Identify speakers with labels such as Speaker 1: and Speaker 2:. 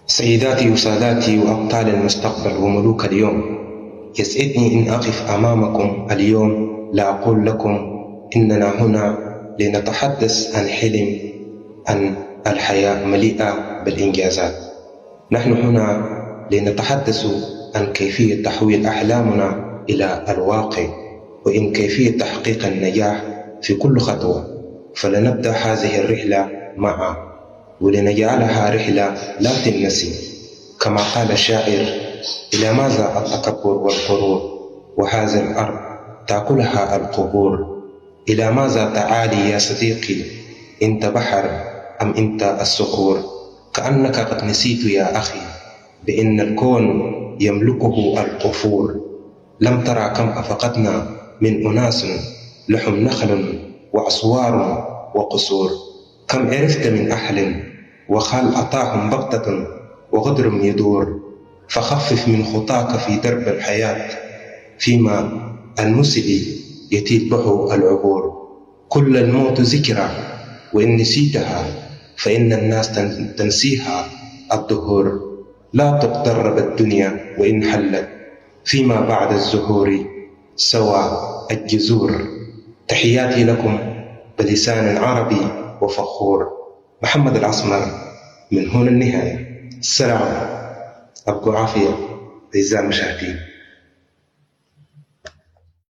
Speaker 1: سيداتي وساداتي وأبطال المستقبل وملوك اليوم، يسعدني إن أقف أمامكم اليوم لأقول لكم إننا هنا لنتحدث عن حلم، عن الحياة مليئة بالإنجازات. نحن هنا لنتحدث عن كيفية تحويل أحلامنا إلى الواقع، وإن كيفية تحقيق النجاح في كل خطوة. فلنبدأ هذه الرحلة معا، ولنجعلها رحلة لا تنسي. كما قال الشاعر: إلى ماذا التكبر والغرور، وهذا الأرض تأكلها القبور. إلى ماذا تعالي يا صديقي، أنت بحر أم أنت الصخور؟ كأنك قد نسيت يا أخي بأن الكون يملكه القفور. لم ترى كم أفقدنا من أناس لحم نخل وأسوار وقصور؟ كم عرفت من أهل وخال أطاهم بغتة وغدر يدور؟ فخفف من خطاك في درب الحياة، فيما المسئ يتبعه العبور. كل الموت ذكرى، وإن نسيتها فإن الناس تنسيها الدهور. لا تغتر بالدنيا وإن حلت، فيما بعد الزهور سوى الجذور. تحياتي لكم بلسان عربي وفخور. محمد الأسمر، من هنا النهاية. السلام، أبقوا عافية أعزائي المشاهدين.